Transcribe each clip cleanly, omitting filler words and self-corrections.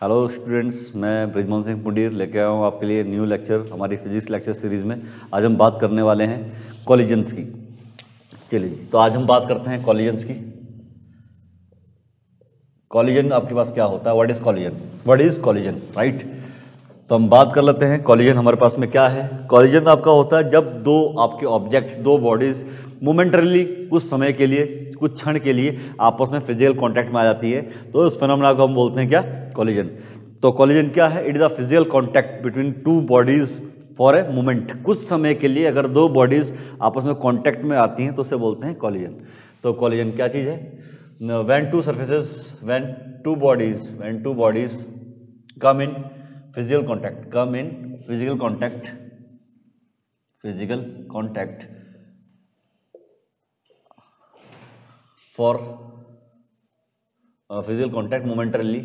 Hello students, मैं ब्रिजमोहन सिंह मुंडीर लेके आया हूँ आपके लिए न्यू लेक्चर हमारी फिजिक्स लेक्चर सीरीज़ में। आज हम बात करने वाले हैं कॉलिजन्स की। चलिए, तो आज हम बात करते हैं कॉलिजन्स की। कॉलिजन आपके पास क्या होता है? What is collision? What is collision, right? तो हम बात कर लेते हैं कॉलिजन हमारे पास में क्या है। कॉलिजन आपका होता है जब दो आपके ऑब्जेक्ट्स, दो बॉडीज़ मोमेंटरली कुछ समय के लिए, कुछ क्षण के लिए आपस में फिजिकल कांटेक्ट में आ जाती है, तो इस फिनोमेना को हम बोलते हैं क्या? कॉलिजन। तो कॉलिजन क्या है? It is a physical contact between two bodies for a moment. कुछ समय के लिए अगर दो बॉडीज़ आपस में कांटेक्ट में आती हैं तो उसे बोलते हैं कॉलिजन। तो कॉलिजन क्या चीज़ है? when two surfaces, when two bodies come in physical contact for physical contact momentarily,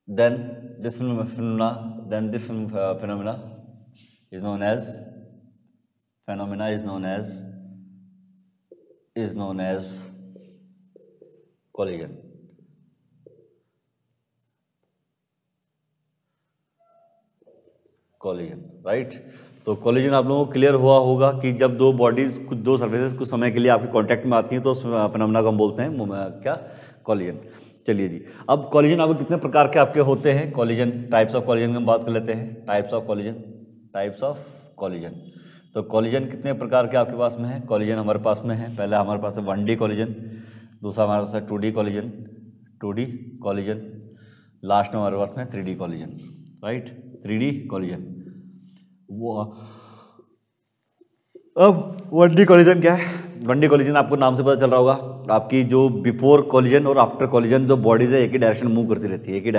then this phenomena is known as collision. Right? तो कॉलिजन आप लोगों को क्लियर हुआ होगा कि जब दो बॉडीज, कुछ दो सर्फेसेस कुछ समय के लिए आपके कांटेक्ट में आती हैं तो उस फिनोमेना को हम बोलते हैं क्या? कॉलिजन। चलिए जी, अब कॉलिजन आपको कितने प्रकार के आपके होते हैं? कॉलिजन टाइप्स ऑफ कॉलिजन की हम बात कर लेते हैं। Types of collision. तो कॉलिजन कितने प्रकार के आपके पास में है? कॉलिजन हमारे पास में है, पहला हमारे पास है 1D कॉलिजन, दूसरा हमारे पास है 2D कॉलिजन, लास्ट में हमारे पास में 3D collision, right? 3D collision. वो अब 1D कॉलिजन क्या है? 1D कॉलिजन आपको नाम से पता चल रहा होगा, आपकी जो बिफोर कॉलिजन और आफ्टर कॉलिजन जो बॉडीज है एक ही डायरेक्शन मूव करती रहती है, एक ही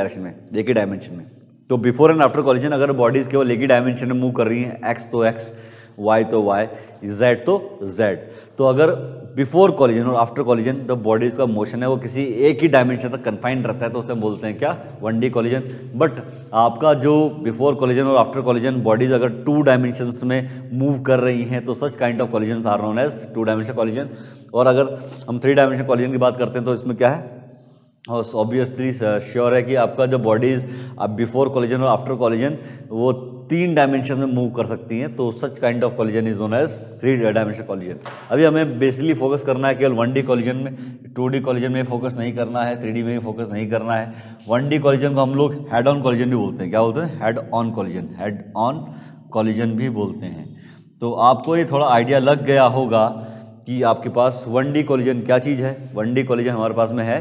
डायमेंशन में। तो बिफोर एंड आफ्टर कॉलिजन अगर बॉडीज केवल एक ही डायमेंशन में मूव कर रही हैं, एक्स तो एक्स, वाई तो वाई, जेड तो जेड, तो अगर बिफोर कॉलिजन और आफ्टर कॉलिजन जो बॉडीज का मोशन है वो किसी एक ही डायमेंशन तक कन्फाइंड रहता है तो उसे हम बोलते हैं क्या? 1D collision. बट आपका जो बिफोर कॉलिजन और आफ्टर कॉलिजन बॉडीज अगर 2 डायमेंशंस में मूव कर रही हैं तो such kind of collision are known as 2 dimensional collision. और अगर हम 3 डायमेंशनल कॉलिजन की बात करते हैं तो इसमें क्या है? और ऑब्वियसली श्योर है कि आपका जो बॉडीज अब बिफोर कॉलिजन और आफ्टर कॉलिजन वो 3 डायमेंशन में मूव कर सकती हैं, तो such kind of collision is known as 3 dimensional collision. अभी हमें बेसिकली फोकस करना है केवल 1D कॉलिजन में, 2D कॉलिजन में फोकस नहीं करना है, 3D में भी फोकस नहीं करना है। 1D कॉलिजन को हम लोग हेड ऑन कॉलिजन भी बोलते हैं। क्या बोलते हैं? हेड ऑन कॉलिजन भी बोलते हैं। तो आपको ये थोड़ा आइडिया लग गया होगा कि आपके पास 1D कॉलिजन क्या चीज़ है। 1D कॉलिजन हमारे पास में है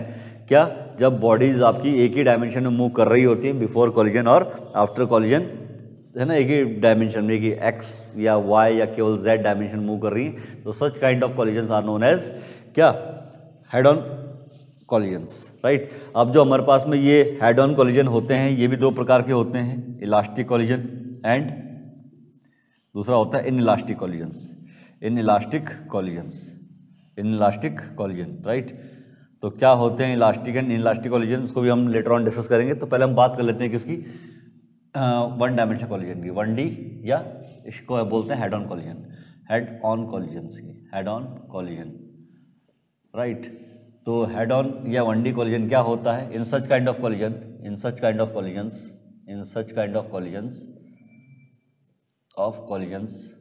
क्या? जब बॉडीज आपकी एक ही डायमेंशन में मूव कर रही होती हैं, बिफोर कॉलिजन और आफ्टर कॉलिजन, है ना, एक ही डायमेंशन में, कि एक्स या वाई या केवल जेड डायमेंशन मूव कर रही हैं, तो such kind of collisions are known as क्या? Head on collisions, right? अब जो हमारे पास में ये हेड ऑन कॉलिजन होते हैं ये भी 2 प्रकार के होते हैं, इलास्टिक कॉलिजन एंड दूसरा होता है इनइलास्टिक कॉलिजन, राइट? तो क्या होते हैं इलास्टिक एंड इनइलास्टिक कॉलिजन, उसको भी हम लेटर ऑन डिस्कस करेंगे। तो पहले हम बात कर लेते हैं किसकी? 1 डायमेंशनल कॉलिजन की, 1D, या इसको बोलते हैं हेड ऑन कॉलिजन, राइट? तो हेड ऑन या 1D कॉलिजन क्या होता है? In such kind of collisions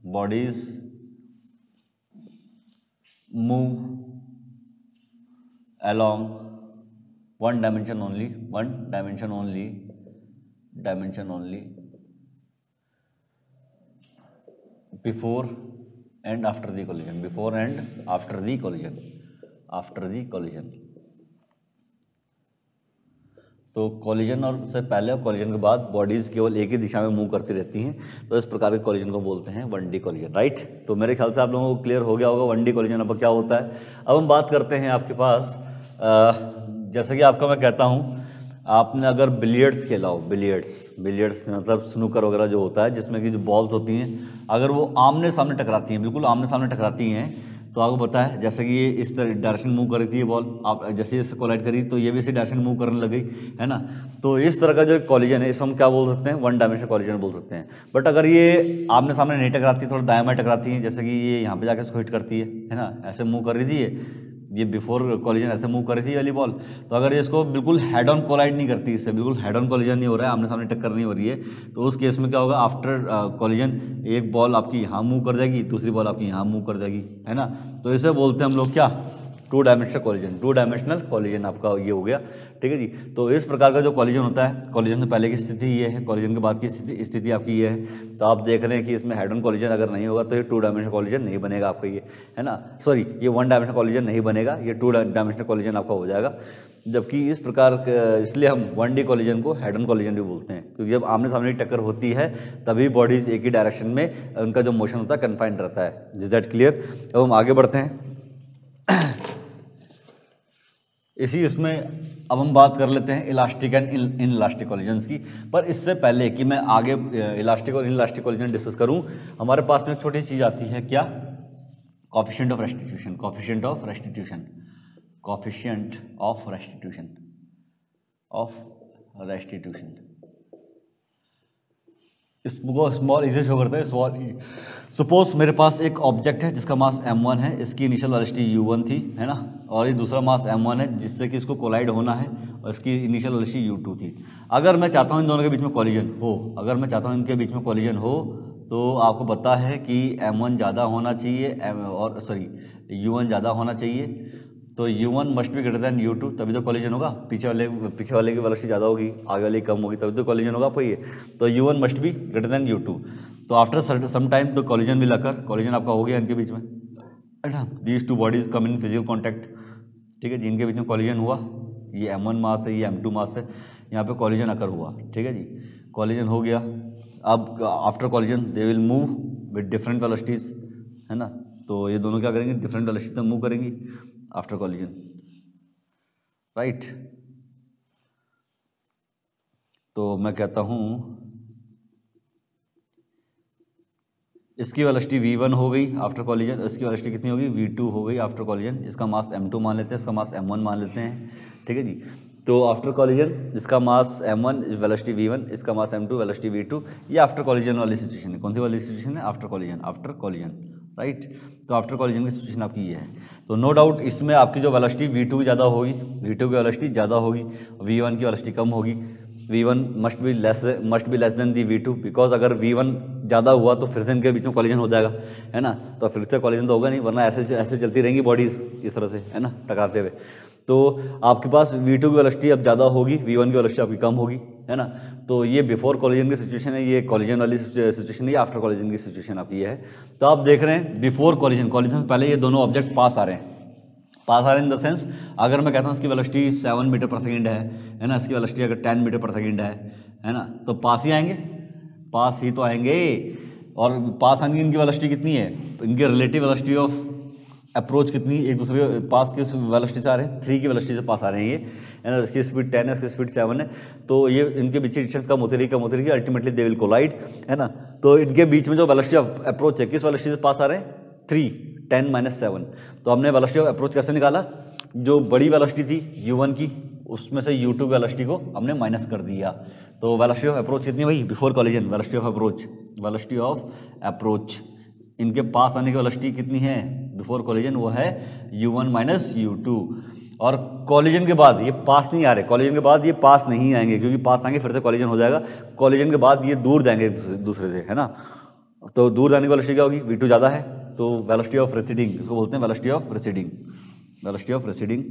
bodies move along one dimension only before and after the collision, तो कॉलिजन और से पहले और कॉलिजन के बाद बॉडीज़ केवल एक ही दिशा में मूव करती रहती हैं, तो इस प्रकार के कॉलिजन को बोलते हैं 1D कॉलिजन, राइट? तो मेरे ख्याल से आप लोगों को क्लियर हो गया होगा 1D कॉलिजन अब क्या होता है। अब हम बात करते हैं आपके पास, जैसे कि आपका मैं कहता हूँ, आपने अगर बिलियर्ड्स खेला हो, बिलियर्ड्स मतलब स्नूकर वगैरह जो होता है, जिसमें कि जो बॉल्स होती हैं अगर वो आमने सामने टकराती हैं, बिल्कुल आमने सामने टकराती हैं, तो आपको पता है जैसे कि ये इस तरह डायरेक्शन मूव कर रही थी ये बॉल, आप जैसे इससे कोलाइड करी तो ये भी इसी डायरेक्शन मूव करने लग गई, है ना। तो इस तरह का जो कॉलिजन है इसको हम क्या बोल सकते हैं, वन डायमेंशनल कॉलिजन बोल सकते हैं। बट अगर ये आमने सामने नहीं टकराती, थोड़ा दाएं बाएं टकराती है, जैसे कि ये यहाँ पे जाकर इसको हिट करती है ना, ऐसे मूव कर रही थी ये बिफोर कॉलिजन ऐसे मूव कर रही थी वाली बॉल, तो अगर ये इसको बिल्कुल हेड ऑन कोलाइड नहीं करती, इससे बिल्कुल हेड ऑन कॉलिजन नहीं हो रहा है, आमने सामने टक्कर नहीं हो रही है, तो उस केस में क्या होगा, आफ्टर कॉलिजन एक बॉल आपकी यहाँ मूव कर जाएगी, दूसरी बॉल आपकी यहाँ मूव कर जाएगी, है ना। तो इसे बोलते हैं हम लोग क्या, two dimensional collision. Two dimensional collision आपका ये हो गया, ठीक है जी। तो इस प्रकार का जो कॉलिजन होता है, कॉलिजन से पहले की स्थिति ये है, कॉलिजन के बाद की स्थिति आपकी ये है। तो आप देख रहे हैं कि इसमें हेड ऑन कॉलिजन अगर नहीं होगा तो ये टू डायमेंशनल कॉलिजन नहीं बनेगा आपका ये, है ना। सॉरी, ये वन डायमेंशनल कॉलिजन नहीं बनेगा, ये टू डायमेंशनल कॉलिजन आपका हो जाएगा। जबकि इस प्रकार इसलिए हम 1D कॉलिजन को हेड ऑन कॉलिजन भी बोलते हैं, क्योंकि जब आमने सामने टक्कर होती है तभी बॉडीज एक ही डायरेक्शन में उनका जो मोशन होता है कन्फाइंड रहता है। Is that clear? अब हम आगे बढ़ते हैं इसी इसमें अब हम बात कर लेते हैं elastic and in elastic collisions की। पर इससे पहले कि मैं आगे इलास्टिक और इन इलास्टिक कॉलिजन डिस्कस करूं, हमारे पास में एक छोटी चीज़ आती है क्या, coefficient of restitution. Coefficient of restitution, coefficient of restitution, of restitution. इसको स्मॉल ई से शो करता है, स्मॉल ई। सपोज मेरे पास एक ऑब्जेक्ट है जिसका मास m1 है, इसकी इनिशियल वेलोसिटी u1 थी, है ना, और ये दूसरा मास m1 है जिससे कि इसको कोलाइड होना है और इसकी इनिशियल वेलोसिटी u2 थी। अगर मैं चाहता हूँ इन दोनों के बीच में कॉलिजन हो, अगर मैं चाहता हूँ इनके बीच में कॉलिजन हो, तो आपको पता है कि m1 ज़्यादा होना चाहिए और सॉरी u1 ज़्यादा होना चाहिए, तो u1 must be greater than u2, तभी तो कॉलिजन होगा। पीछे वाले की वेलोसिटी ज़्यादा होगी, आगे वाले की कम होगी, तभी तो कॉलिजन होगा आपको ये। तो u1 must be greater than u2। तो आफ्टर सम टाइम तो कॉलिजन विल अकर, कॉलिजन आपका हो गया इनके बीच में, है ना। These two bodies come in physical contact, ठीक है जी। इनके बीच में कॉलिजन हुआ, ये m1 मास है, ये m2 मास है, यहाँ पे कॉलिजन अकर हुआ, ठीक है जी। कॉलिजन हो गया, अब after collision they will move with different velocities, है ना। तो ये दोनों क्या करेंगे, डिफरेंट वेलोसिटी में मूव करेंगी आफ्टर कॉलिजन, राइट। तो मैं कहता हूँ इसकी वेलोसिटी v1 हो गई आफ्टर कॉलिजन, इसकी वेलोसिटी कितनी होगी, v2 हो गई आफ्टर कॉलिजन। इसका मास m2 मान लेते हैं, इसका मास m1 मान लेते हैं, ठीक है जी। तो आफ्टर कॉलिजन इसका मास m1 वेलोसिटी v1, इसका मास m2 वेलोसिटी v2, ये आफ्टर कॉलिजन वाली सिचुएशन है। कौन सी वाली सिचुएशन है, after collision, after collision, right. तो आफ्टर कॉलिजन की सिचुएशन आपकी ये है। तो नो डाउट इसमें आपकी जो वेलोसिटी v2 ज़्यादा होगी, v2 की वेलोसिटी ज़्यादा होगी, v1 की वेलोसिटी कम होगी। v1 must be less than the v2, because अगर v1 ज़्यादा हुआ तो फिर से इनके बीच में कॉलिजन हो जाएगा, है ना। तो फिर से कॉलिजन तो होगा नहीं, वरना ऐसे चलती रहेंगी बॉडीज इस तरह से, है ना, टकराते हुए। तो आपके पास v2 की वेलोसिटी अब ज़्यादा होगी, v1 की वेलोसिटी आपकी कम होगी, है ना। तो ये बिफोर कॉलिजन की सिचुएशन है, ये कॉलिजन वाली सिचुएशन है, आफ्टर कॉलिजन की सिचुएशन आपकी है। तो आप देख रहे हैं बिफोर कॉलिजन, कॉलिजन से पहले ये दोनों ऑब्जेक्ट पास आ रहे हैं, पास आ रहे हैं इन द सेंस, अगर मैं कहता हूँ इसकी वेलोसिटी 7 मीटर पर सेकेंड है ना, इसकी वेलोसिटी अगर 10 मीटर पर सेकेंड है ना, तो पास ही आएंगे, पास ही तो आएंगे। और पास आने की इनकी वेलोसिटी कितनी है, इनकी रिलेटिव वेलोसिटी ऑफ अप्रोच कितनी, एक दूसरे के पास किस वेलोसिटी से आ रहे हैं, 3 की वेलोसिटी से पास आ रहे हैं ये, है ना। इसकी स्पीड 10 है, इसकी स्पीड 7 है, तो ये इनके बीच की डिस्टेंस कम होती रही, अल्टीमेटली दे विल कोलाइड, है ना। तो इनके बीच में जो वेलोसिटी ऑफ अप्रोच है, किस वेलोसिटी से पास आ रहे हैं, 3, 10 - 7। तो हमने वेलोसिटी ऑफ अप्रोच कैसे निकाला, जो बड़ी वेलोसिटी थी u1 की, उसमें से u2 की वेलोसिटी को हमने माइनस कर दिया। तो वेलोसिटी ऑफ अप्रोच कितनी भाई, before collision velocity of approach, velocity of approach, इनके पास आने की वेलोसिटी कितनी है बिफोर कॉलिजन, वो है u1 - u2। और कॉलिजन के बाद ये पास नहीं आ रहे, कॉलिजन के बाद ये पास नहीं आएंगे, क्योंकि पास आएंगे फिर से कॉलिजन हो जाएगा। कॉलिजन के बाद ये दूर जाएंगे दूसरे से, है ना। तो दूर जाने की वेलोसिटी क्या होगी, v2 ज़्यादा है, तो वेलोसिटी ऑफ रिसीडिंग, इसको बोलते हैं velocity of receding, velocity of receding,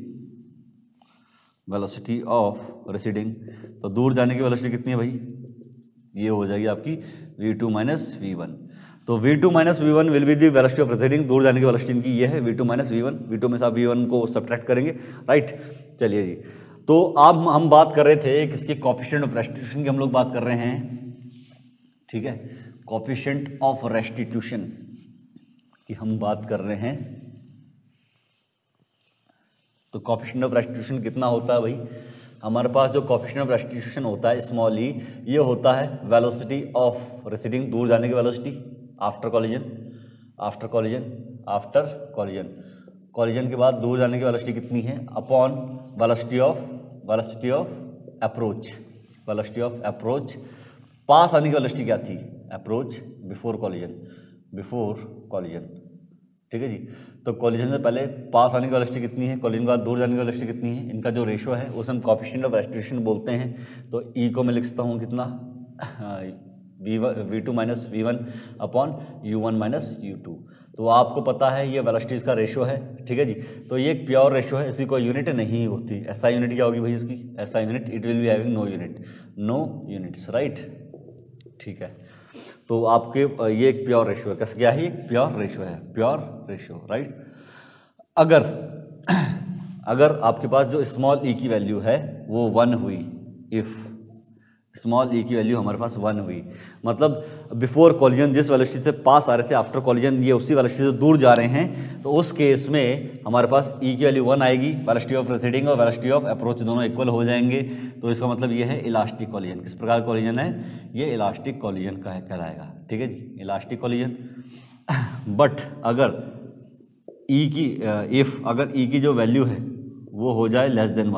velocity of receding. तो दूर जाने की वेलोसिटी कितनी है भाई, ये हो जाएगी आपकी v2 - v1। तो v2 - v1 will be the velocity of receding, दूर जाने की वेलोसिटी इनकी ये है v2 - v1। v2 में से आप v1 को सब्ट्रैक्ट करेंगे, राइट। चलिए जी, तो अब हम बात कर रहे थे किसके, कोएफिशिएंट ऑफ रेस्टिट्यूशन की हम लोग बात कर रहे हैं, ठीक है। कोएफिशिएंट ऑफ रेस्टिट्यूशन की हम बात कर रहे हैं। तो कोएफिशिएंट ऑफ रेस्टिट्यूशन कितना होता है भाई, हमारे पास जो कोएफिशिएंट ऑफ रेस्टिट्यूशन होता है स्मॉल ई, ये होता है वेलोसिटी ऑफ रिसीडिंग, दूर जाने की velocity, after collision, after collision, after collision, collision के बाद दूर जाने की वेलोसिटी कितनी है upon velocity of approach, velocity of approach. पास आने की वेलोसिटी क्या थी, अप्रोच बिफोर कॉलिजन, ठीक है जी। तो कॉलिजन से पहले पास आने की वेलोसिटी कितनी है, कॉलिजन के बाद दूर जाने की वेलोसिटी कितनी है, इनका जो रेशो है उसे हम कोएफिशिएंट ऑफ रेस्ट्रिक्शन बोलते हैं। तो ई को मैं लिख सकता हूँ कितना, v2 minus v1 upon u1 minus u2। तो आपको पता है ये वेलोसिटीज़ का रेशो है, ठीक है जी। तो ये एक प्योर रेशो है, इसकी कोई यूनिट नहीं होती। एसआई यूनिट क्या होगी भाई इसकी, SI unit it will be having no units, right, ठीक है। तो आपके ये एक प्योर रेशो है, कैसे क्या है, एक प्योर रेशो, राइट। अगर आपके पास जो स्मॉल ई की वैल्यू है वो 1 हुई, इफ़ स्मॉल ई की वैल्यू हमारे पास 1 हुई, मतलब बिफोर कॉलिजन जिस वेलोसिटी से पास आ रहे थे, आफ्टर कॉलिजन ये उसी वेलोसिटी से दूर जा रहे हैं, तो उस केस में हमारे पास ई की वैल्यू 1 आएगी, वेलोसिटी ऑफ रिसीडिंग और वेलोसिटी ऑफ अप्रोच दोनों इक्वल हो जाएंगे। तो इसका मतलब ये है इलास्टिक कॉलिजन। किस प्रकार कॉलिजन है, ये इलास्टिक कॉलिजन का कहलाएगा, ठीक है जी, इलास्टिक कॉलिजन। बट अगर ई की जो वैल्यू है वो हो जाए लेस देन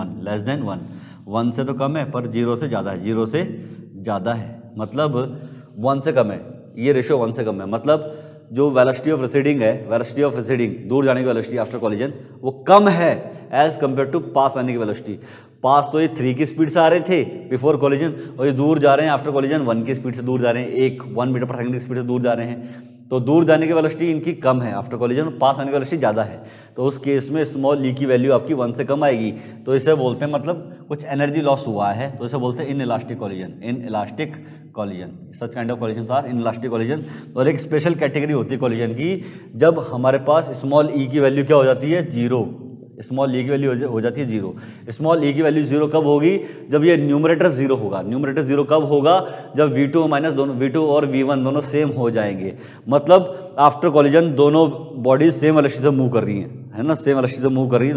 1 से तो कम है पर 0 से ज़्यादा है, मतलब 1 से कम है, ये रेशियो 1 से कम है, मतलब जो वेलोसिटी ऑफ रिसीडिंग दूर जाने की वेलोसिटी आफ्टर कॉलिजन वो कम है एज कंपेयर टू पास आने की वेलोसिटी। पास तो ये 3 की स्पीड से आ रहे थे बिफोर कॉलिजन, और ये दूर जा रहे हैं आफ्टर कॉलिजन 1 की स्पीड से दूर जा रहे हैं, 1 मीटर पर सेकंड की स्पीड से दूर जा रहे हैं। तो दूर जाने की वेलोसिटी इनकी कम है आफ्टर कॉलिजन, पास आने की वेलोसिटी ज़्यादा है। तो उस केस में स्मॉल ई की वैल्यू आपकी 1 से कम आएगी, तो इसे बोलते हैं मतलब कुछ एनर्जी लॉस हुआ है, तो इसे बोलते हैं inelastic collision. Such kind of collision are inelastic collision. और एक स्पेशल कैटेगरी होती है कॉलिजन की, जब हमारे पास स्मॉल ई की वैल्यू क्या हो जाती है, 0, स्मॉल ई की वैल्यू हो जाती है 0। स्मॉल ई की वैल्यू 0 कब होगी, जब ये न्यूमरेटर 0 होगा। न्यूमरेटर 0 कब होगा, जब v2 माइनस V2 और v1 दोनों सेम हो जाएंगे, मतलब आफ्टर कॉलिजन दोनों बॉडीज सेम वेलोसिटी से मूव कर रही हैं, है ना, सेम वेलोसिटी से मूव कर रही है,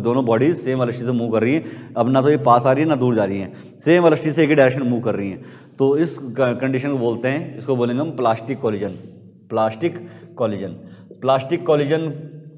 दोनों बॉडीज सेम वेलोसिटी से मूव कर रही हैं। अब ना तो ये पास आ रही है ना दूर जा रही हैं, सेम वेलोसिटी से एक ही डायरेक्शन मूव कर रही हैं। तो इस कंडीशन को बोलते हैं, इसको बोलेंगे हम प्लास्टिक कॉलिजन।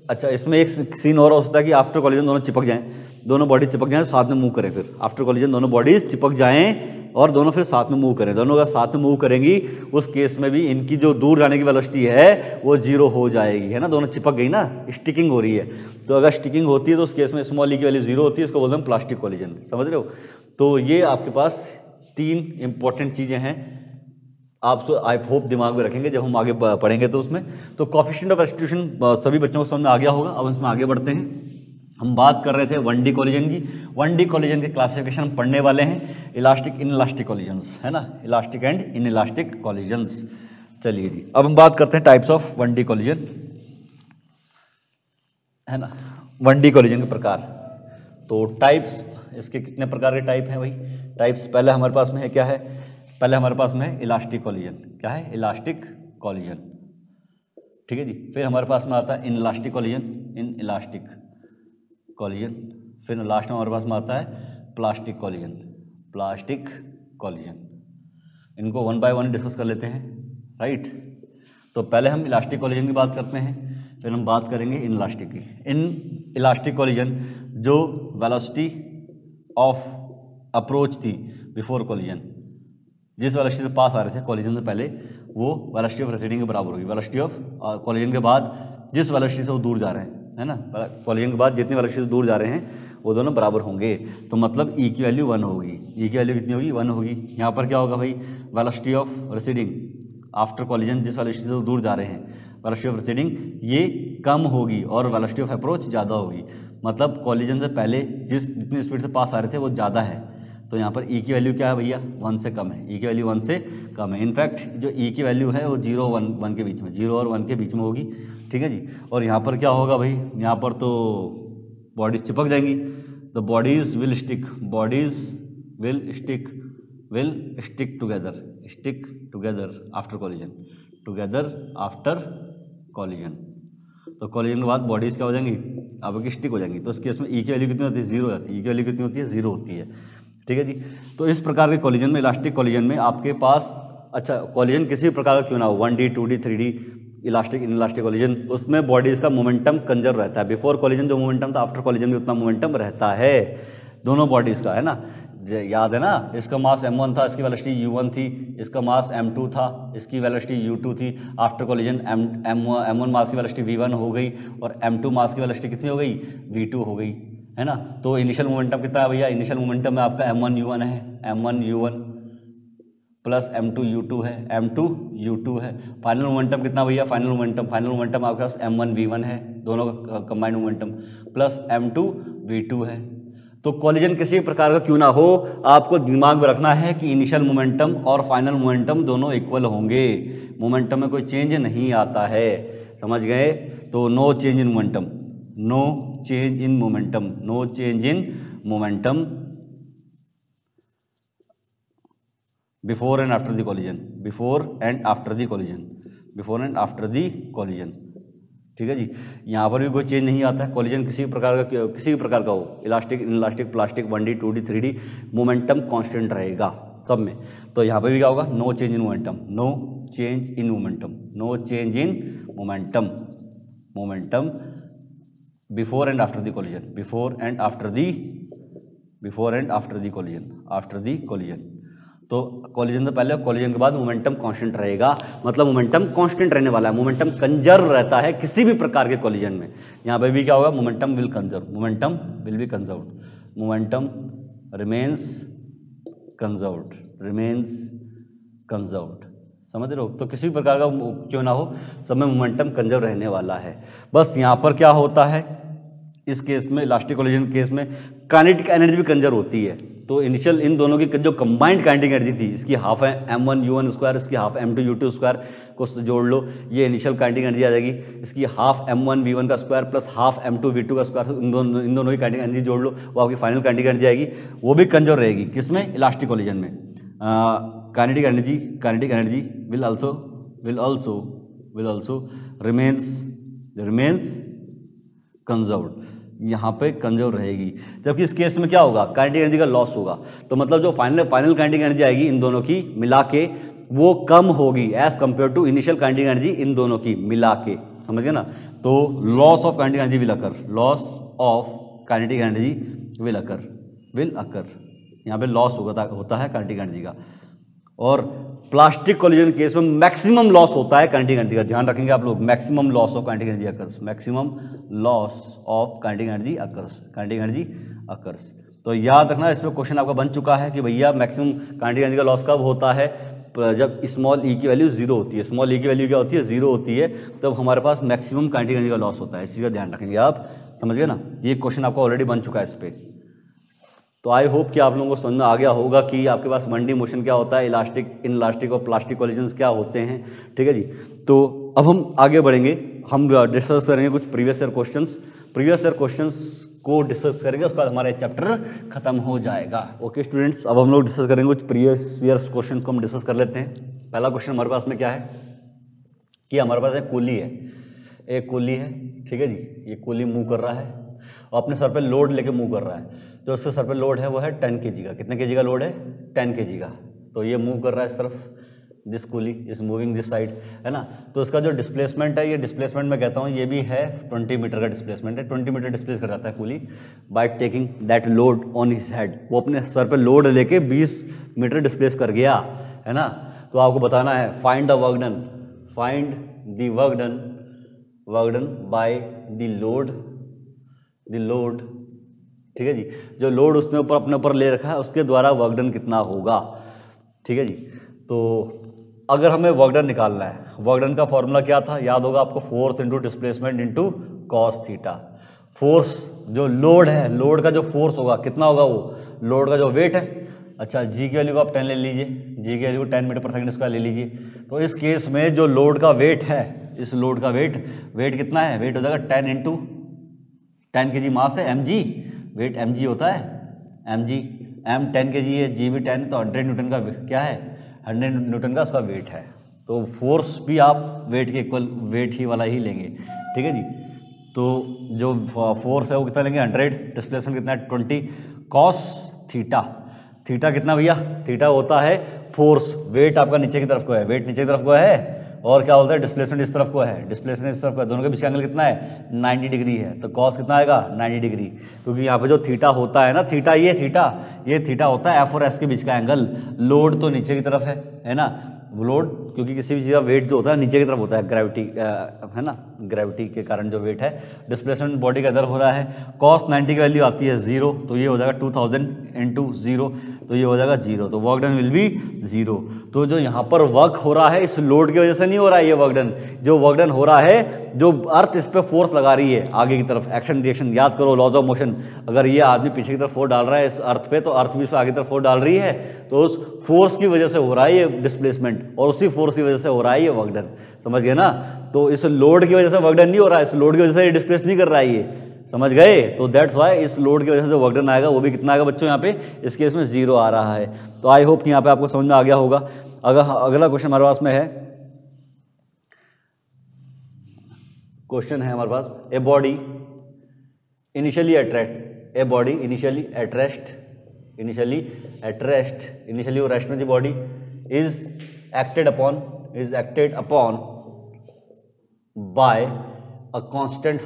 अच्छा, इसमें एक सीन और हो सकता है कि आफ्टर कॉलिजन दोनों चिपक जाएं, दोनों बॉडीज चिपक जाएं, साथ में मूव करें। फिर आफ्टर कॉलिजन दोनों बॉडीज चिपक जाएं और दोनों फिर साथ में मूव करें, दोनों का साथ में मूव करेंगी, उस केस में भी इनकी जो दूर जाने की वेलोसिटी है वो 0 हो जाएगी, है ना, दोनों चिपक गई ना, स्टिकिंग हो रही है। तो अगर स्टिकिंग होती है तो उस केस में स्मॉल ई की वैल्यू 0 होती है, इसको बोलते हैं प्लास्टिक कॉलिजन, समझ रहे हो। तो ये आपके पास 3 इंपॉर्टेंट चीज़ें हैं, आप आई होप दिमाग में रखेंगे जब हम आगे पढ़ेंगे। तो उसमें तो कोएफिशिएंट ऑफ रेस्टिट्यूशन सभी बच्चों को समझ में आ गया होगा। अब इसमें आगे बढ़ते हैं। हम बात कर रहे थे 1D कॉलिजन की। 1D कॉलिजन के क्लासिफिकेशन हम पढ़ने वाले हैं, इलास्टिक इन इलास्टिक कॉलिजन्स, है ना, elastic and in elastic collisions. चलिए जी, अब हम बात करते हैं टाइप्स ऑफ 1D कॉलिजन, है ना, 1D कॉलिजन के प्रकार। तो टाइप्स, इसके कितने प्रकार के टाइप हैं भाई, टाइप्स। पहले हमारे पास में है क्या है, पहले हमारे पास में है इलास्टिक कॉलिजन। क्या है, इलास्टिक कॉलिजन, ठीक है जी। फिर हमारे पास में आता है इन इलास्टिक कॉलिजन, फिर लास्ट में हमारे पास में आता है प्लास्टिक कॉलिजन। इनको 1 बाय 1 डिस्कस कर लेते हैं, राइट। तो पहले हम इलास्टिक कॉलिजन की बात करते हैं, फिर हम बात करेंगे इन इलास्टिक की। इन इलास्टिक कॉलिजन जो वेलोसिटी ऑफ अप्रोच थी बिफोर कॉलिजन, जिस वेलोसिटी से पास आ रहे थे कॉलिजन से पहले, वो वेलोसिटी ऑफ रिसीडिंग के बराबर होगी। वेलोसिटी ऑफ कॉलिजन के बाद जिस वेलोसिटी से वो दूर जा रहे हैं, है ना, कॉलिजन के बाद जितनी वेलोसिटी से दूर जा रहे हैं वो दोनों बराबर होंगे। तो मतलब ई की वैल्यू 1 होगी। ई की वैल्यू कितनी होगी, 1 होगी। यहाँ पर क्या होगा भाई, velocity of receding after collision जिस वेलोसिटी से दूर जा रहे हैं, वेलोसिटी ऑफ रिसीडिंग ये कम होगी और वेलोसिटी ऑफ अप्रोच ज़्यादा होगी। मतलब कॉलिजन से पहले जितनी स्पीड से पास आ रहे थे वो ज़्यादा है, तो यहाँ पर ई की वैल्यू क्या है भैया, 1 से कम है। ई की वैल्यू 1 से कम है। इनफैक्ट जो ई की वैल्यू है वो 0 और 1 के बीच में, 0 और 1 के बीच में होगी, ठीक है जी। और यहाँ पर क्या होगा भाई, यहाँ पर तो बॉडीज चिपक जाएंगी। The bodies will stick together after collision. तो कॉलिजन के बाद बॉडीज क्या हो जाएंगी, आपकी स्टिक हो जाएंगी। तो इस केस में ई की वैल्यू कितनी होती है, 0 होती है। ई की वैल्यू कितनी होती है, 0 होती है, ठीक है जी। तो इस प्रकार के कॉलिजन में, इलास्टिक कॉलिजन में आपके पास, अच्छा कॉलिजन किसी भी प्रकार का क्यों ना हो, 1D 2D 3D elastic in elastic collision, उसमें बॉडीज़ का मोमेंटम कंजर्व रहता है। बिफोर कोलिजन जो मोमेंटम था, आफ्टर कोलिजन भी उतना मोमेंटम रहता है दोनों बॉडीज़ का, है ना। याद है ना, इसका मास m1 था, इसकी वेलोसिटी u1 थी, इसका मास m2 था, इसकी वेलोसिटी u2 थी। आफ्टर कोलिजन m1 मास की वेलोसिटी v1 हो गई और m2 मास की वेलोसिटी कितनी हो गई, v2 हो गई, है ना। तो इनिशियल मोमेंटम कितना है भैया, इनिशियल मोमेंटम में आपका m1 u1 है, m1 u1 plus m2 u2 है, m2 u2 है। फाइनल मोमेंटम कितना भैया, फाइनल मोमेंटम आपके पास m1 v1 है, दोनों का combined momentum, plus m2 v2 है। तो कॉलिजन किसी प्रकार का क्यों ना हो, आपको दिमाग में रखना है कि इनिशियल मोमेंटम और फाइनल मोमेंटम दोनों इक्वल होंगे, मोमेंटम में कोई चेंज नहीं आता है, समझ गए। तो no change in momentum, no change in momentum, no change in momentum before and after the collision, before and after the collision, before and after the collision, ठीक है जी। यहाँ पर भी कोई चेंज नहीं आता है, कॉलिजन किसी भी प्रकार का हो, elastic inelastic plastic 1D 2D 3D, momentum constant रहेगा सब में। तो यहाँ पर भी क्या होगा, no change in momentum, no change in momentum, no change in momentum, momentum before and after the collision, before and after the collision, after the collision. तो कॉलिजन से पहले और कॉलिजन के बाद मोमेंटम कांस्टेंट रहेगा, मतलब मोमेंटम कांस्टेंट रहने वाला है, मोमेंटम कंजर्व रहता है किसी भी प्रकार के कॉलिजन में। यहाँ पे भी क्या होगा, momentum will conserve, momentum will be conserved, momentum remains conserved, remains conserved, समझ रहे हो। तो किसी भी प्रकार का क्यों ना हो, सब में मोमेंटम कंजर्व रहने वाला है। बस यहाँ पर क्या होता है, इस केस में इलास्टिक कोलिजन केस में काइनेटिक एनर्जी भी कंजर्व होती है। तो इनिशियल इन दोनों की जो कंबाइंड काइनेटिक एनर्जी थी, इसकी हाफ है m1 u1 स्क्वायर, इसकी हाफ m2 u2 स्क्वायर को जोड़ लो, ये इनिशियल काइनेटिक एनर्जी आ जाएगी। इसकी हाफ m1 v1 का square plus half m2 v2 का स्क्वायर, इन दोनों की काइनेटिक एनर्जी जोड़ लो, वो आपकी फाइनल काइनेटिक एनर्जी आएगी, वो भी कंजर्व रहेगी। किसमें, इलास्टिक कोलिजन में। Kinetic energy will also remains conserved, यहाँ पे कंजर्व रहेगी। जबकि इस केस में क्या होगा, काइनेटिक एनर्जी का लॉस होगा। तो मतलब जो फाइनल काइनेटिक एनर्जी आएगी इन दोनों की मिला के, वो कम होगी as compare to initial kinetic energy इन दोनों की मिला के, समझ गए ना। तो loss of kinetic energy will occur, loss of kinetic energy will occur, यहाँ पे लॉस होता है काइनेटिक एनर्जी का। और प्लास्टिक कोलिजन केस में मैक्सिमम लॉस होता है काइनेटिक एनर्जी का, ध्यान रखेंगे आप लोग, maximum loss of kinetic energy occurs, maximum loss of kinetic energy occurs, तो याद रखना। इसमें क्वेश्चन आपका बन चुका है कि भैया मैक्सिमम काइनेटिक एनर्जी का लॉस कब होता है, जब स्मॉल ई की वैल्यू 0 होती है। स्मॉल ई की वैल्यू क्या होती है, 0 होती है, तब हमारे पास मैक्सिमम काइनेटिक एनर्जी का लॉस होता है। इस चीज़ का ध्यान रखेंगे आप, समझ गए ना। ये क्वेश्चन आपका ऑलरेडी बन चुका है इस पर। तो आई होप कि आप लोगों को समझ में आ गया होगा कि आपके पास 1D मोशन क्या होता है, इलास्टिक इनइलास्टिक और प्लास्टिक कोलिजन्स क्या होते हैं, ठीक है जी। तो अब हम आगे बढ़ेंगे, हम डिस्कस करेंगे कुछ प्रीवियस ईयर क्वेश्चंस को डिस्कस करेंगे, उसके बाद हमारा चैप्टर खत्म हो जाएगा। ओके स्टूडेंट्स, अब हम लोग डिस्कस करेंगे कुछ प्रीवियस ईयर क्वेश्चन को हम डिस्कस कर लेते हैं। पहला क्वेश्चन हमारे पास में क्या है कि हमारे पास एक कुली है, ठीक है जी। ये कुली मूव कर रहा है और अपने सर पे लोड लेके मूव कर रहा है। जो उसके सर पे लोड है वो है 10 kg का। कितने kg का लोड है, 10 kg का। तो ये मूव कर रहा है इस तरफ, this pulley is moving this side, है ना। तो इसका जो डिस्प्लेसमेंट है, ये डिस्प्लेसमेंट मैं कहता हूँ ये भी है 20 मीटर का डिस्प्लेसमेंट है। 20 मीटर डिस्प्लेस कर जाता है coolie by taking that load on his head. वो अपने सर पे लोड लेके 20 मीटर डिस्प्लेस कर गया, है ना। तो आपको बताना है find the work done by the load, ठीक है जी। जो लोड उसने अपने ऊपर ले रखा है उसके द्वारा वर्क डन कितना होगा, ठीक है जी। तो अगर हमें वर्क डन निकालना है, वर्क डन का फॉर्मूला क्या था, याद होगा आपको, force into displacement into cos theta. Force जो लोड है, लोड का जो फोर्स होगा कितना होगा, वो लोड का जो वेट है, अच्छा जी की वैल्यू को आप 10 ले लीजिए, जी की वैल्यू को 10 मीटर पर सेकंड स्क्वायर ले लीजिए। तो इस केस में जो लोड का वेट है, इस लोड का वेट कितना है, वेट हो जाएगा 10 इंटू 10 kg मास है mg, वेट mg होता है, mg m 10 kg है, g भी 10, तो 100 न्यूटन का क्या है, 100 न्यूटन का उसका वेट है। तो फोर्स भी आप वेट के इक्वल वेट ही वाला ही लेंगे, ठीक है जी। तो जो फोर्स है वो कितना लेंगे 100, डिस्प्लेसमेंट कितना है 20, कॉस थीटा कितना भैया, थीटा होता है फोर्स, वेट आपका नीचे की तरफ को है, वेट नीचे की तरफ को है और क्या बोलते हैं डिस्प्लेसमेंट इस तरफ को है, डिस्प्लेसमेंट इस तरफ को है, दोनों के बीच का एंगल कितना है 90 डिग्री है, तो कॉस कितना आएगा 90 डिग्री, क्योंकि यहाँ पे जो थीटा होता है ना, थीटा ये थीटा होता है एफ और एस के बीच का एंगल। लोड तो नीचे की तरफ है ना, लोड क्योंकि किसी भी चीज़ का वेट जो होता है नीचे की तरफ होता है, ग्रेविटी है ना, ग्रेविटी के कारण जो वेट है, डिस्प्लेसमेंट बॉडी का इधर हो रहा है। कॉस 90 की वैल्यू आती है 0, तो ये हो जाएगा 2000 इंटू 0, तो ये हो जाएगा 0, तो वर्क डन विल बी 0। तो जो यहाँ पर वर्क हो रहा है इस लोड की वजह से नहीं हो रहा है ये वर्क डन, जो वर्क डन हो रहा है जो अर्थ इस पर फोर्स लगा रही है आगे की तरफ, एक्शन रिएक्शन याद करो, लॉज ऑफ मोशन, अगर ये आदमी पीछे की तरफ फोर्स डाल रहा है इस अर्थ पे, तो अर्थ भी इस पर आगे की तरफ फोर्स डाल रही है, तो उस फोर्स की वजह से हो रहा है ये डिस्प्लेसमेंट, और उसी फोर्स की वजह से हो रहा है ये वर्क डन, समझ गए ना। तो इस लोड की वजह से वर्क डन नहीं हो रहा है, इस लोड की वजह से ये डिस्प्लेस नहीं कर रहा है ये, समझ गए। तो दैट्स वाई इस लोड की वजह से जो वर्क डन आएगा वो भी कितना आएगा बच्चों, यहाँ पे इस केस में 0 आ रहा है। तो आई होप यहाँ पे आपको समझ में आ गया होगा। अगला क्वेश्चन हमारे पास में है, क्वेश्चन है हमारे पास, ए बॉडी इनिशियली वो रेस्ट में थी body, is acted upon bye a constant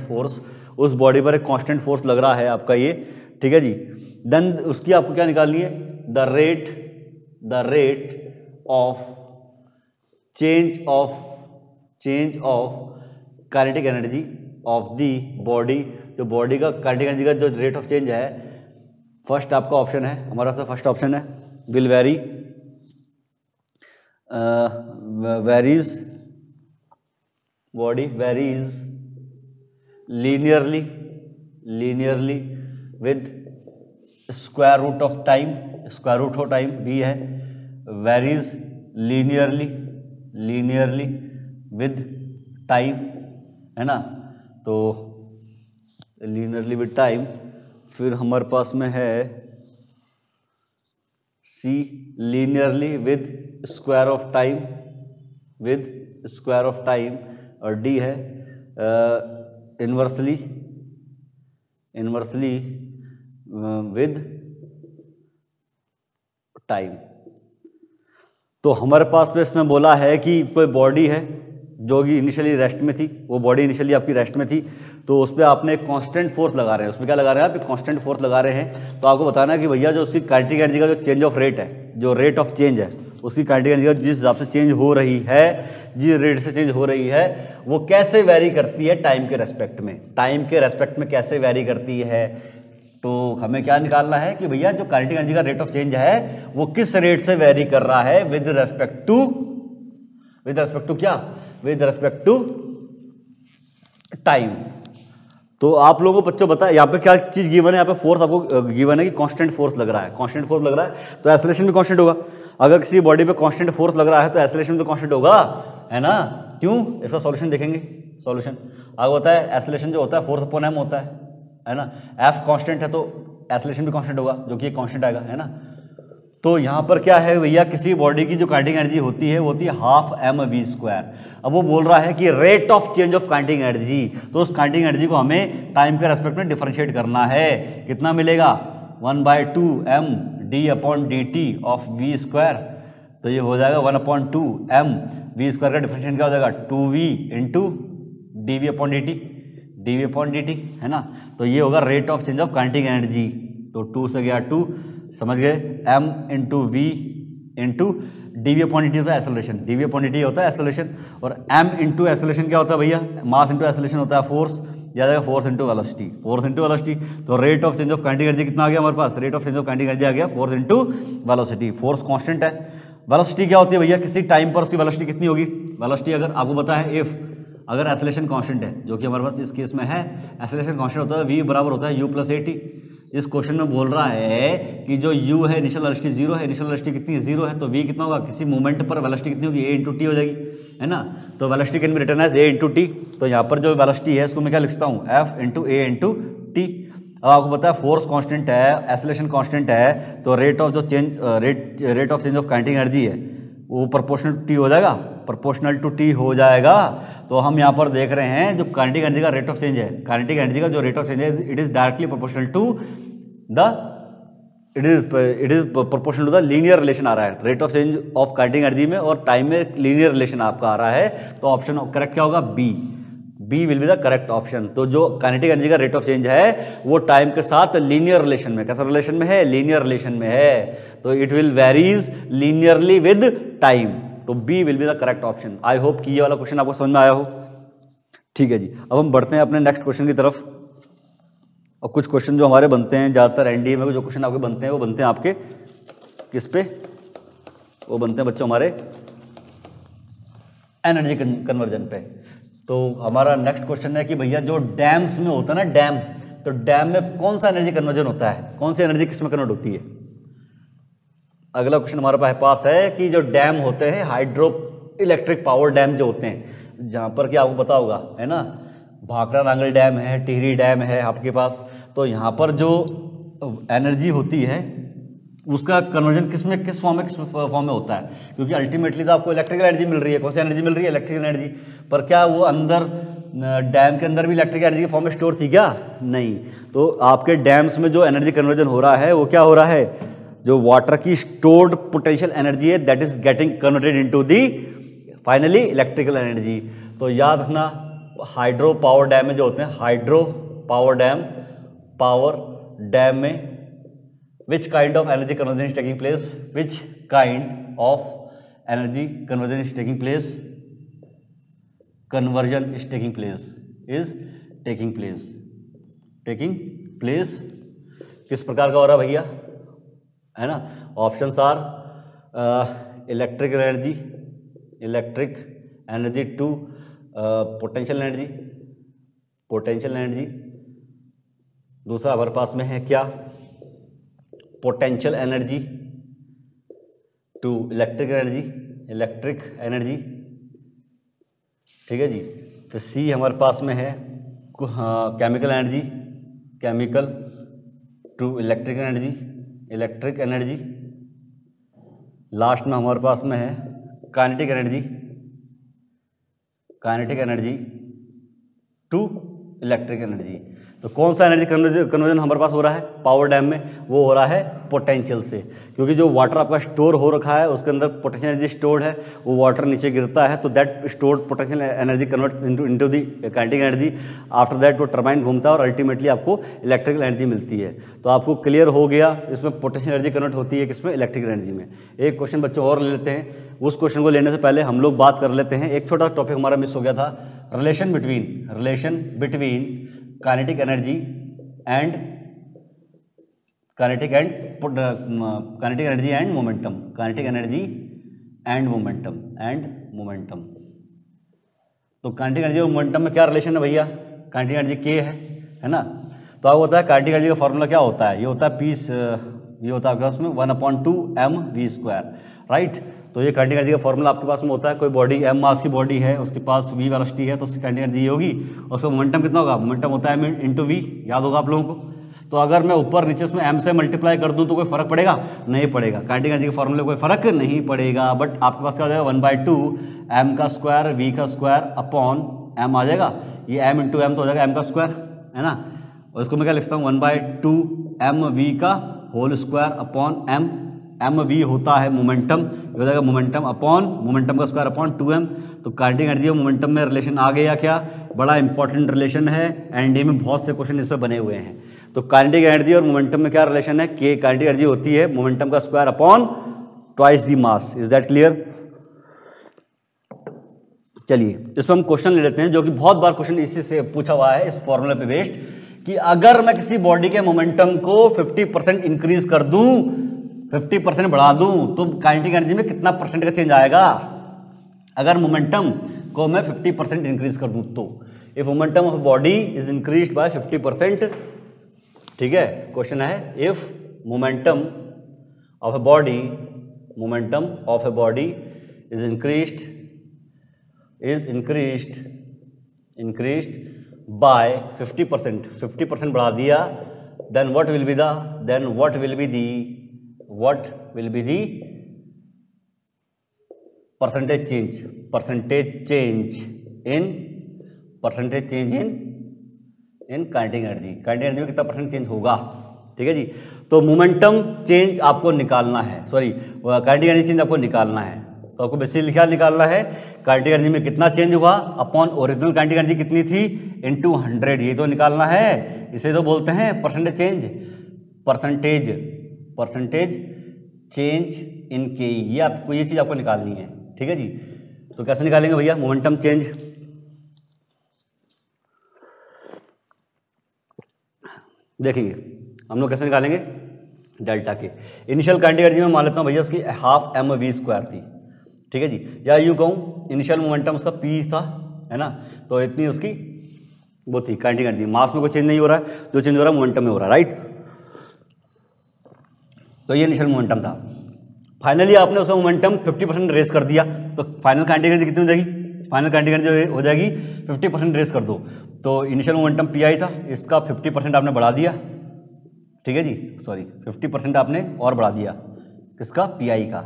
force, उस बॉडी पर एक कांस्टेंट फोर्स लग रहा है आपका ये, ठीक है जी। देन उसकी आपको क्या निकालनी है, the rate of change of kinetic energy of the body, जो बॉडी का काइनेटिक एनर्जी का जो रेट ऑफ चेंज है, फर्स्ट आपका ऑप्शन है हमारा, फर्स्ट ऑप्शन है will varies linearly with square root of time भी है, वेरीज लीनियरली विद टाइम, है ना, तो लीनियरली विद टाइम। फिर हमारे पास में है C linearly with square of time, और डी है इन्वर्सली विद टाइम। तो हमारे पास में इसने बोला है कि कोई बॉडी है जो कि इनिशियली रेस्ट में थी, वो बॉडी इनिशियली आपकी रेस्ट में थी, तो उस पर आपने एक कांस्टेंट फोर्स लगा रहे हैं, उसमें क्या लगा रहे हैं आप, कांस्टेंट फोर्स लगा रहे हैं। तो आपको बताना है कि भैया जो उसकी काइनेटिक एनर्जी का जो चेंज ऑफ रेट है, जो रेट ऑफ चेंज है, उसकी काइनेटिक एनर्जी जिस हिसाब से चेंज हो रही है, जिस रेट से चेंज हो रही है, वो कैसे वेरी करती है टाइम के रेस्पेक्ट में कैसे वेरी करती है। तो हमें क्या निकालना है कि भैया जो काइनेटिक एनर्जी का रेट ऑफ चेंज है वो किस रेट से वेरी कर रहा है विद रेस्पेक्ट टू टाइम। तो आप लोगों को बच्चों बताया यहाँ पे क्या चीज गिवन है, यहाँ पे फोर्स आपको गिवन है कि कांस्टेंट फोर्स लग रहा है, तो एक्सेलरेशन भी कांस्टेंट होगा। अगर किसी बॉडी पे कांस्टेंट फोर्स लग रहा है तो एक्सेलरेशन तो कांस्टेंट होगा, है ना। क्यों, इसका सॉल्यूशन देखेंगे। सॉल्यूशन आपको बताया एक्सेलरेशन जो होता है फोर्स अपॉन एम होता है ना। एफ कांस्टेंट है तो एक्सेलरेशन भी कांस्टेंट होगा, जो कि कांस्टेंट आएगा, है ना। तो यहाँ पर क्या है भैया, किसी बॉडी की जो काइनेटिक एनर्जी होती है वो होती है हाफ mv²। अब वो बोल रहा है कि rate of change of kinetic energy, तो उस काइनेटिक एनर्जी को हमें टाइम के रेस्पेक्ट में डिफरेंशिएट करना है। कितना मिलेगा, 1/2 md/dt ऑफ v², तो ये हो जाएगा 1/2 mv² का डिफरेंशिएट क्या हो जाएगा 2v इंटू dv/dt, है ना। तो ये होगा rate of change of kinetic energy. तो 2 से गया 2, समझ गए, m into we into dv/dt होता है एक्सेलरेशन, dv/dt होता है एक्सेलरेशन, और m इंटू एक्सेलरेशन क्या होता है भैया, मास इंटू एक्सेलरेशन होता है फोर्स, या जाएगा फोर्स इंटू वेलोसिटी। तो rate of change of kinetic energy कितना आ गया हमारे पास, rate of change of kinetic energy आ गया force into velocity. Force constant है, वेलोसिटी क्या होती है भैया, किसी टाइम पर उसकी वेलोसिटी कितनी होगी। वेलोसिटी अगर आपको पता है अगर एक्सेलरेशन कांस्टेंट है, जो कि हमारे पास इस केस में है, एक्सेलरेशन कांस्टेंट होता है v बराबर होता है u + at। इस क्वेश्चन में बोल रहा है कि जो u है इनिशियल वेलोसिटी 0 है, इनिशियल वेलोसिटी कितनी है 0 है, तो v कितना होगा, किसी मूवमेंट पर वेलोसिटी कितनी होगी, a × t हो जाएगी, है ना। तो velocity can be written as a × t। तो यहाँ पर जो वेलोसिटी है इसको मैं क्या लिखता हूँ, f × a × t। अब आपको पता है फोर्स कांस्टेंट है, एक्सेलरेशन कांस्टेंट है, तो rate of change of kinetic energy है वो प्रोपोर्शनल टू टी हो जाएगा। तो हम यहाँ पर देख रहे हैं जो काइनेटिक एनर्जी का रेट ऑफ चेंज है, काइनेटिक एनर्जी का जो रेट ऑफ चेंज है, it is directly proportional to the it is proportional to the linear relation आ रहा है, rate of change of kinetic energy में और टाइम में लीनियर रिलेशन आपका आ रहा है, तो ऑप्शन करेक्ट क्या होगा, B will be the correct option. तो जो काइनेटिक एनर्जी का रेट ऑफ चेंज है वो टाइम के साथ लीनियर रिलेशन में, कैसा रिलेशन में है, लीनियर रिलेशन में है, तो it will varies linearly with time, तो B will be the correct option. I hope कि ये वाला क्वेश्चन आपको समझ में आया हो। ठीक है जी, अब हम बढ़ते हैं अपने नेक्स्ट क्वेश्चन की तरफ। और कुछ क्वेश्चन जो हमारे बनते हैं ज़्यादातर एनडीए में जो क्वेश्चन आपके बनते हैं वो बनते हैं आपके किस पे, वो बनते हैं बच्चों हमारे एनर्जी कन्वर्जन पे। तो हमारा नेक्स्ट क्वेश्चन है कि भैया जो डैम्स में होता है ना डैम, तो डैम में कौन सा एनर्जी कन्वर्जन होता है, कौन सी एनर्जी किस में कन्वर्ट होती है। अगला क्वेश्चन हमारे पास है कि जो डैम होते हैं हाइड्रो इलेक्ट्रिक पावर डैम जो होते हैं, जहाँ पर कि आपको पता होगा है ना, भाखड़ा नांगल डैम है, टिहरी डैम है आपके पास, तो यहाँ पर जो एनर्जी होती है उसका कन्वर्जन किस फॉर्म में होता है, क्योंकि अल्टीमेटली तो आपको इलेक्ट्रिकल एनर्जी मिल रही है, कौन सी एनर्जी मिल रही है, इलेक्ट्रिकल एनर्जी, पर क्या वो अंदर डैम के अंदर भी इलेक्ट्रिकल एनर्जी के फॉर्म में स्टोर थी क्या, नहीं। तो आपके डैम्स में जो एनर्जी कन्वर्जन हो रहा है वो क्या हो रहा है, जो वाटर की स्टोर्ड पोटेंशियल एनर्जी है that is getting converted into the finally electrical energy. तो याद रखना हाइड्रो पावर डैम में जो होते हैं, हाइड्रो पावर डैम में which kind of energy conversion is taking place, which kind of energy conversion is taking place, conversion is taking place, is taking place किस प्रकार का हो रहा है भैया, है ना। Options are electric energy to potential energy, दूसरा हमारे पास में है क्या, potential energy to electric energy, ठीक है जी। फिर सी हमारे पास में है chemical to electric energy, last में हमारे पास में है kinetic energy to electric energy. तो कौन सा एनर्जी कन्वर्जन हमारे पास हो रहा है पावर डैम में, वो हो रहा है पोटेंशियल से, क्योंकि जो वाटर आपका स्टोर हो रखा है उसके अंदर पोटेंशियल एनर्जी स्टोर्ड है, वो वाटर नीचे गिरता है तो that stored potential energy convert into the kinetic energy. After that वो टरबाइन घूमता है और अल्टीमेटली आपको इलेक्ट्रिकल एनर्जी मिलती है। तो आपको क्लियर हो गया, इसमें पोटेंशियल एनर्जी कन्वर्ट होती है किसमें, इलेक्ट्रिकल एनर्जी में। एक क्वेश्चन बच्चों और ले लेते हैं, उस क्वेश्चन को लेने से पहले हम लोग बात कर लेते हैं, एक छोटा टॉपिक हमारा मिस हो गया था, relation between kinetic energy and momentum. तो काइनेटिक एनर्जी और मोमेंटम में क्या रिलेशन है भैया, काइनेटिक एनर्जी के है ना। तो आपको होता है काइनेटिक एनर्जी का फॉर्मूला क्या होता है, ये होता है ये होता है आपके पास में 1/2 mv², राइट। तो ये काइनेटिक एनर्जी का फॉर्मूला आपके पास में होता है, कोई बॉडी m मास की बॉडी है, उसके पास v वेलोसिटी है, तो उसकी काइनेटिक एनर्जी ये होगी, और उसका मोमेंटम कितना होगा, मोमेंटम होता है m इंटू v, याद होगा आप लोगों को। तो अगर मैं ऊपर नीचे उसमें m से मल्टीप्लाई कर दूं तो कोई फर्क पड़ेगा, नहीं पड़ेगा, काइनेटिक एनर्जी के फॉर्मूले कोई फर्क नहीं पड़ेगा, बट आपके पास क्या हो जाएगा 1/2 m² v² अपॉन m आ जाएगा, ये m इंटू m तो हो जाएगा m² है ना, और इसको मैं क्या लिखता हूँ 1/2 mv² अपॉन m v होता है मोमेंटम, हो जाएगा मोमेंटम अपॉन मोमेंटम का स्क्वायर अपॉन 2m। तो काइनेटिक एनर्जी और मोमेंटम में रिलेशन आ गया क्या, बड़ा इंपॉर्टेंट रिलेशन है, एनडीए में बहुत से क्वेश्चन इस पर बने हुए हैं। तो काइनेटिक एनर्जी और मोमेंटम में क्या रिलेशन है, कि काइनेटिक एनर्जी होती है मोमेंटम का square upon twice the mass, is that clear. चलिए इसमें हम क्वेश्चन ले लेते हैं, जो कि बहुत बार क्वेश्चन इसी से पूछा हुआ है, इस फॉर्मूले पे बेस्ड, कि अगर मैं किसी बॉडी के मोमेंटम को 50% इंक्रीज कर दूं, 50% बढ़ा दूं, तो काइनेटिक एनर्जी में कितना परसेंट का चेंज आएगा। अगर मोमेंटम को मैं 50% इंक्रीज कर दूं तो, if momentum of body is increased by 50%, ठीक है, क्वेश्चन है if momentum of a body is increased by 50% बढ़ा दिया, then what will be the percentage change in kinetic energy. Kinetic energy में कितना परसेंट चेंज होगा, ठीक है जी। तो मोमेंटम चेंज आपको निकालना है, सॉरी काइनेटिक एनर्जी चेंज आपको निकालना है। तो आपको बेसिकली क्या निकालना है, काइनेटिक एनर्जी में कितना चेंज हुआ अपॉन ओरिजिनल काइनेटिक एनर्जी कितनी थी इनटू 100, ये तो निकालना है। इसे तो बोलते हैं percentage change, percentage change in के, ये आपको ये चीज़ आपको निकालनी है। ठीक है जी। तो कैसे निकालेंगे भैया मोमेंटम चेंज, देखेंगे हम लोग कैसे निकालेंगे डेल्टा के। इनिशियल काइनेटिक एनर्जी में मान लेता हूँ भैया उसकी हाफ mv² थी, ठीक है जी, या यूँ कहूँ इनिशियल मोमेंटम उसका p था, है ना, तो इतनी उसकी वो थी काइनेटिक एनर्जी। मास में कोई चेंज नहीं हो रहा है, जो चेंज हो रहा है मोमेंटम में हो रहा है, राइट। तो ये इनिशियल मोमेंटम था। फाइनली आपने उसका मोमेंटम 50% रेस कर दिया, तो फाइनल काइनेटिक एनर्जी कितनी हो जाएगी, फाइनल काइनेटिक एनर्जी हो जाएगी 50% रेस कर दो। तो इनिशियल मोमेंटम पी था, इसका 50% आपने बढ़ा दिया, ठीक है जी, सॉरी 50% आपने और बढ़ा दिया, किसका पी का,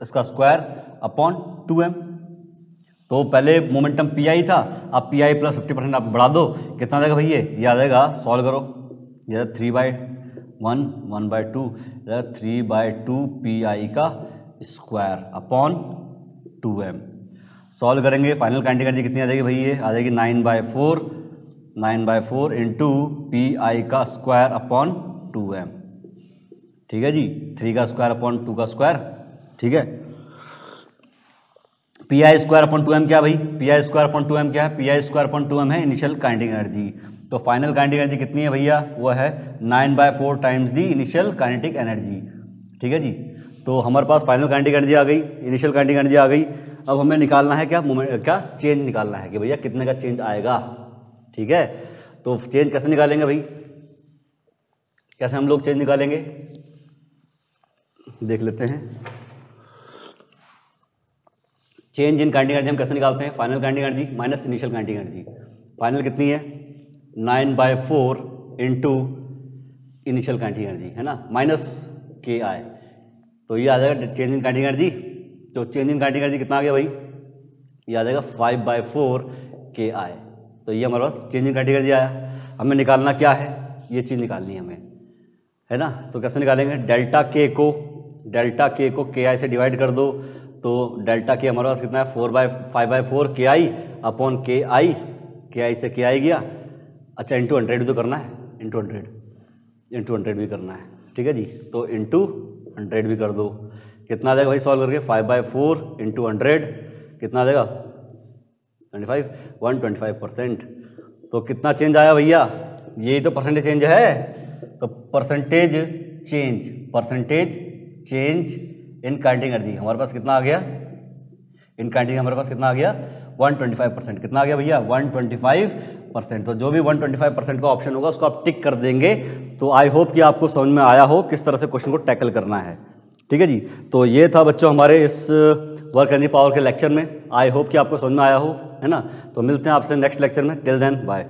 इसका स्क्वायर अपॉन 2m। तो पहले मोमेंटम पी था, अब पी प्लस 50% आप बढ़ा दो, कितना देगा भैया, ये आ जाएगा, सॉल्व करो, ये 3/1 1/2 3/2 पी का स्क्वायर अपॉन 2m। सॉल्व करेंगे फाइनल काइनेटिक एनर्जी कितनी आ जाएगी भैया, आ जाएगी 9/4 इंटू पी का स्क्वायर अपॉन 2m, ठीक है जी, 3 का स्क्वायर अपॉन 2 का स्क्वायर, ठीक है। पी स्क्वायर अपॉन 2m क्या भाई, पी स्क्वायर अपॉन 2m क्या है, पी स्क्वायर अपॉन 2m है इनिशियल काइनेटिक एनर्जी। तो फाइनल काइनेटिक एनर्जी कितनी है भैया, वो है 9/4 times the initial kinetic energy, ठीक है जी। तो हमारे पास फाइनल काइनेटिक एनर्जी आ गई, इनिशियल काइनेटिक एनर्जी आ गई। अब हमें निकालना है क्या क्या चेंज निकालना है कि भैया कितने का चेंज आएगा, ठीक है। तो चेंज कैसे निकालेंगे भाई, कैसे हम लोग चेंज निकालेंगे देख लेते हैं। चेंज इन काइनेटिक एनर्जी हम कैसे निकालते हैं, final kinetic energy minus initial kinetic energy. Final कितनी है 9/4 इंटू इनिशियल काइनेटिक एनर्जी, है ना, माइनस KI, तो ये आ जाएगा चेंज इन काइनेटिक एनर्जी। तो चेंज इन काइनेटिक एनर्जी कितना आ गया भाई, ये आ जाएगा 5/4 KI। तो ये हमारे पास चेंज इन काइनेटिक एनर्जी आया। हमें निकालना क्या है, ये चीज़ निकालनी है हमें, है ना। तो कैसे निकालेंगे, डेल्टा के को KI से डिवाइड कर दो, तो डेल्टा के हमारे पास कितना है 5/4 KI अपॉन KI से KI गया, अच्छा इंटू 100 भी तो करना है, इंटू 100 भी करना है, ठीक है जी। तो इंटू 100 भी कर दो, कितना आ जाएगा भाई सॉल्व करके, 5/4 इंटू 100 कितना आ जाएगा 125%। तो कितना चेंज आया भैया, यही तो परसेंटेज चेंज है। तो percentage change in kinetic energy हमारे पास कितना आ गया, इन काइनेटिक हमारे पास कितना आ गया 125%, कितना आ गया भैया 125%। तो जो भी 125% का ऑप्शन होगा उसको आप टिक कर देंगे। तो आई होप कि आपको समझ में आया हो किस तरह से क्वेश्चन को टैकल करना है, ठीक है जी। तो ये था बच्चों हमारे इस वर्क एनर्जी पावर के लेक्चर में, आई होप कि आपको समझ में आया हो, है ना। तो मिलते हैं आपसे नेक्स्ट लेक्चर में, टिल देन बाय।